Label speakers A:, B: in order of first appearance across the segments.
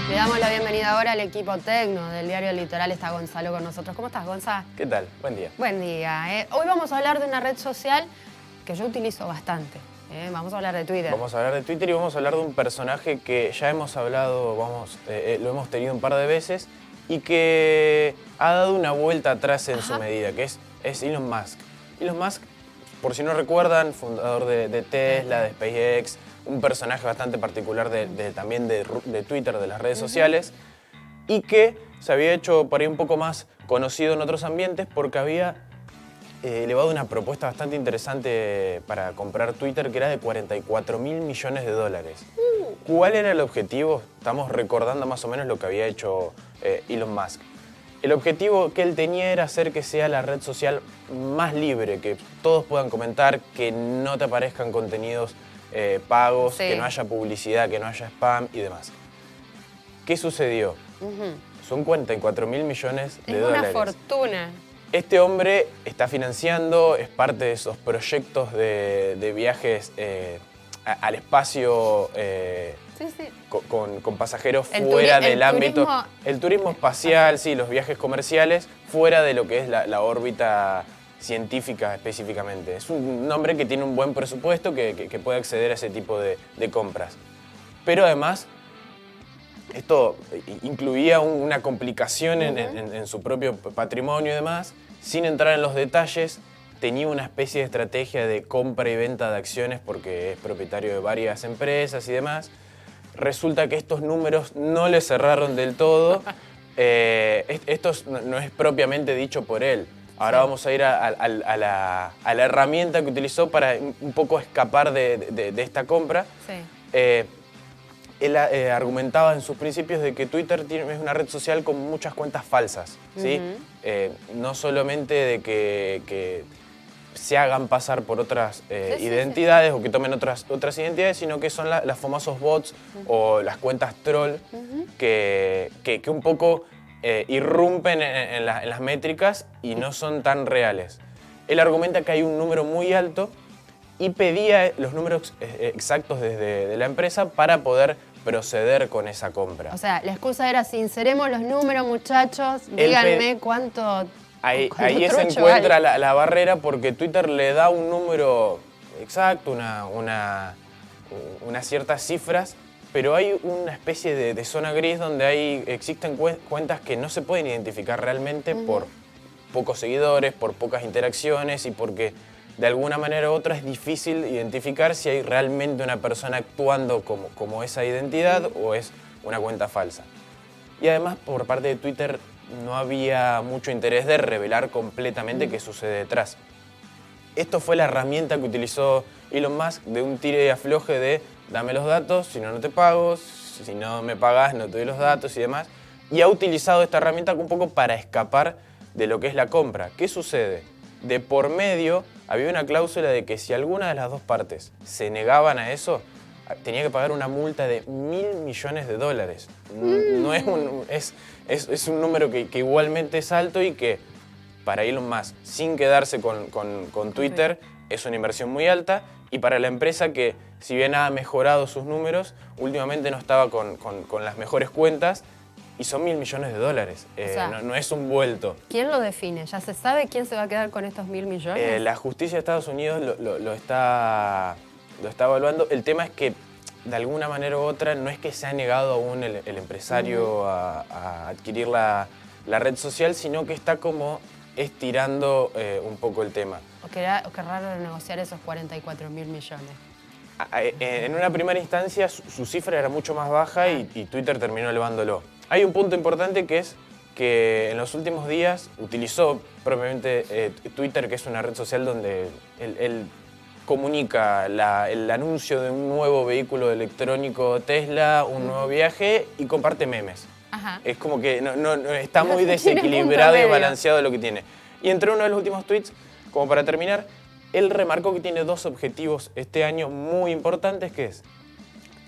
A: Le damos la bienvenida ahora al equipo Tecno del diario El Litoral. Está Gonzalo con nosotros. ¿Cómo estás, Gonzalo?
B: ¿Qué tal? Buen día.
A: Buen día. Hoy vamos a hablar de una red social que yo utilizo bastante. Vamos a hablar de Twitter.
B: Vamos a hablar de Twitter y vamos a hablar de un personaje que ya hemos hablado, lo hemos tenido un par de veces y que ha dado una vuelta atrás en su medida, que es Elon Musk. Elon Musk, por si no recuerdan, fundador de Tesla, de SpaceX, un personaje bastante particular también de Twitter, de las redes sociales, y que se había hecho por ahí un poco más conocido en otros ambientes porque había elevado una propuesta bastante interesante para comprar Twitter, que era de 44.000 millones de dólares. ¿Cuál era el objetivo? Estamos recordando más o menos lo que había hecho Elon Musk. El objetivo que él tenía era hacer que sea la red social más libre, que todos puedan comentar, que no te aparezcan contenidos pagos, que no haya publicidad, que no haya spam y demás. ¿Qué sucedió? Son 44.000 millones de dólares.
A: Es una fortuna.
B: Este hombre está financiando, es parte de esos proyectos de viajes al espacio con pasajeros fuera del ámbito. El turismo espacial, sí, los viajes comerciales, fuera de lo que es la órbita científica específicamente. Es un hombre que tiene un buen presupuesto, que puede acceder a ese tipo de compras. Pero además, esto incluía una complicación en su propio patrimonio y demás. Sin entrar en los detalles, tenía una especie de estrategia de compra y venta de acciones porque es propietario de varias empresas y demás. Resulta que estos números no le cerraron del todo. Esto no es propiamente dicho por él. Ahora vamos a ir a la herramienta que utilizó para un poco escapar de esta compra. Él argumentaba en sus principios de que Twitter es una red social con muchas cuentas falsas, ¿sí? No solamente de que se hagan pasar por otras identidades o que tomen otras identidades, sino que son las famosos bots o las cuentas troll que un poco irrumpen en las métricas y no son tan reales. Él argumenta que hay un número muy alto y pedía los números exactos desde la empresa para poder proceder con esa compra.
A: O sea, la excusa era, sinceremos los números, muchachos, díganme cuánto...
B: Ahí se encuentra la barrera porque Twitter le da un número exacto, unas ciertas cifras, pero hay una especie de zona gris donde existen cuentas que no se pueden identificar realmente por pocos seguidores, por pocas interacciones y porque de alguna manera u otra es difícil identificar si hay realmente una persona actuando como esa identidad o es una cuenta falsa. Y además, por parte de Twitter, no había mucho interés de revelar completamente qué sucede detrás. Esto fue la herramienta que utilizó Elon Musk de un tire y afloje de dame los datos, si no, no te pago, si no me pagas, no te doy los datos y demás. Y ha utilizado esta herramienta un poco para escapar de lo que es la compra. ¿Qué sucede? De por medio había una cláusula de que si alguna de las dos partes se negaban a eso, tenía que pagar una multa de $1.000 millones de dólares. No es un número que igualmente es alto y que para Elon Musk, sin quedarse con Twitter, es una inversión muy alta. Y para la empresa que, si bien ha mejorado sus números, últimamente no estaba con las mejores cuentas. Y son $1.000 millones de dólares. O sea, no es un vuelto.
A: ¿Quién lo define? ¿Ya se sabe quién se va a quedar con estos $1.000 millones?
B: La justicia de Estados Unidos lo está evaluando. El tema es que, de alguna manera u otra, no es que se ha negado aún el empresario a adquirir la red social, sino que está como estirando un poco el tema.
A: O qué raro negociar esos 44.000 millones.
B: En una primera instancia, su cifra era mucho más baja y Twitter terminó elevándolo. Hay un punto importante que es que en los últimos días utilizó propiamente Twitter, que es una red social donde él comunica el anuncio de un nuevo vehículo electrónico Tesla, un nuevo viaje y comparte memes. Es como que no está muy desequilibrado y balanceado lo que tiene. Y entre uno de los últimos tweets, como para terminar, él remarcó que tiene dos objetivos este año muy importantes, que es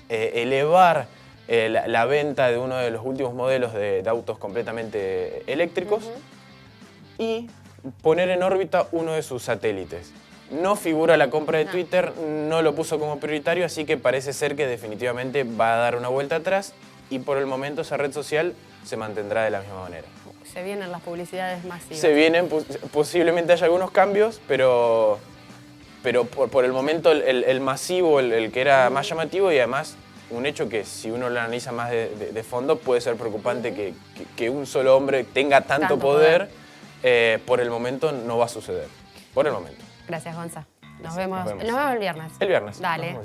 B: elevar la venta de uno de los últimos modelos de autos completamente eléctricos y poner en órbita uno de sus satélites. No figura la compra de Twitter, no lo puso como prioritario, así que parece ser que definitivamente va a dar una vuelta atrás y por el momento esa red social se mantendrá de la misma manera.
A: Se vienen las publicidades masivas.
B: Se vienen, posiblemente haya algunos cambios, pero por el momento el masivo, el que era más llamativo, y además un hecho que si uno lo analiza más de fondo puede ser preocupante que un solo hombre tenga tanto poder. Por el momento no va a suceder. Por el momento.
A: Gracias, Gonza. Nos
B: Nos
A: vemos
B: vemos.
A: el viernes.
B: El viernes.
A: Dale.